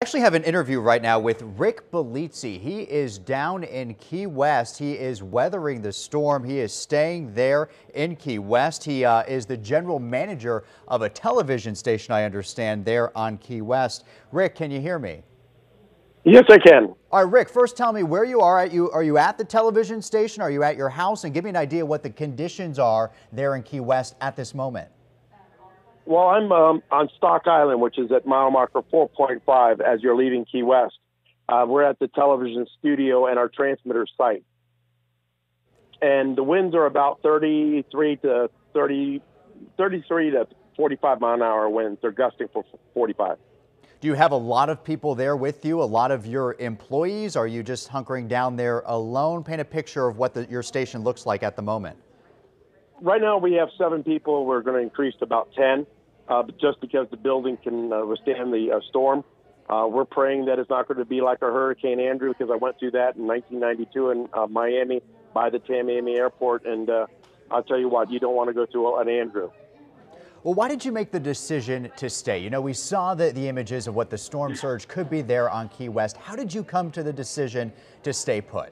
Actually have an interview right now with Rick Bellizzi. He is down in Key West. He is weathering the storm. He is staying there in Key West. He is the general manager of a television station, I understand, there on Key West. Rick, can you hear me? Yes, I can. All right, Rick, first tell me where you are. Are you at the television station? Are you at your house? And give me an idea what the conditions are there in Key West at this moment. Well, I'm on Stock Island, which is at mile marker 4.5 as you're leaving Key West. We're at the television studio and our transmitter site. And the winds are about 33 to 45 mile an hour winds. They're gusting for 45. Do you have a lot of people there with you, a lot of your employees? Are you just hunkering down there alone? Paint a picture of what your station looks like at the moment. Right now we have 7 people. We're going to increase to about 10, just because the building can withstand the storm. We're praying that it's not going to be like a Hurricane Andrew, because I went through that in 1992 in Miami by the Tamiami Airport, and I'll tell you what, you don't want to go through an Andrew. Well, why did you make the decision to stay? You know, we saw the images of what the storm surge could be there on Key West. How did you come to the decision to stay put?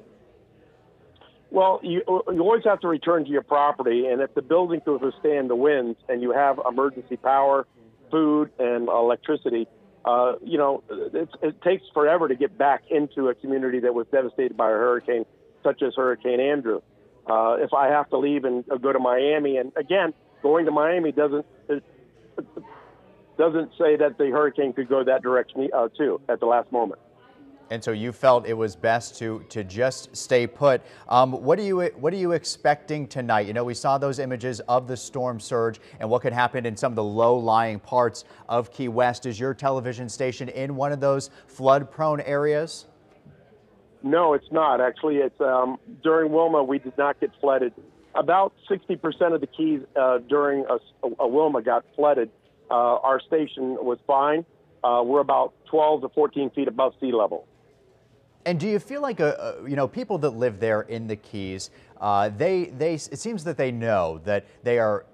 Well, you always have to return to your property, and if the building could withstand the winds and you have emergency power, food, and electricity, it takes forever to get back into a community that was devastated by a hurricane such as Hurricane Andrew. If I have to leave and go to Miami, and again, going to Miami doesn't say that the hurricane could go that direction too at the last moment. And so you felt it was best to just stay put. What are you expecting tonight? You know, we saw those images of the storm surge and what could happen in some of the low-lying parts of Key West. Is your television station in one of those flood-prone areas? No, it's not. Actually, it's during Wilma, we did not get flooded. About 60% of the keys during a Wilma got flooded. Our station was fine. We're about 12 to 14 feet above sea level. And do you feel like people that live there in the Keys, it seems that they know that they are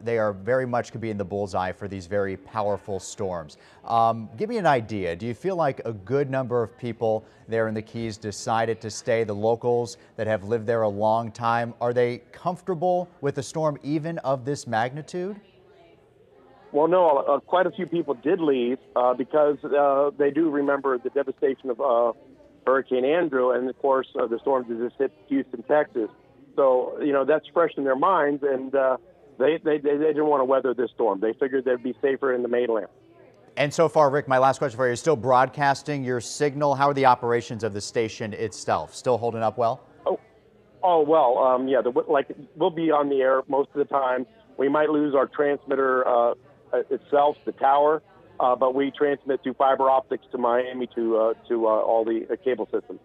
very much could be in the bullseye for these very powerful storms. Give me an idea. Do you feel like a good number of people there in the Keys decided to stay? The locals that have lived there a long time, are they comfortable with a storm even of this magnitude? Well, no, quite a few people did leave because they do remember the devastation of Hurricane Andrew, and of course the storm just hit Houston, Texas. So that's fresh in their minds, and they didn't want to weather this storm. They figured they'd be safer in the mainland. And so far, Rick, my last question for you: are you still broadcasting your signal? How are the operations of the station itself? Still holding up well? Oh well, yeah. We'll be on the air most of the time. We might lose our transmitter itself, the tower. But we transmit through fiber optics to Miami to all the cable systems.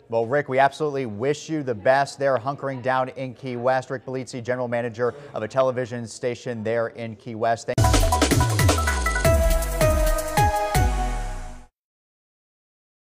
Well, Rick, we absolutely wish you the best there, hunkering down in Key West. Rick Bellizzi, general manager of a television station there in Key West.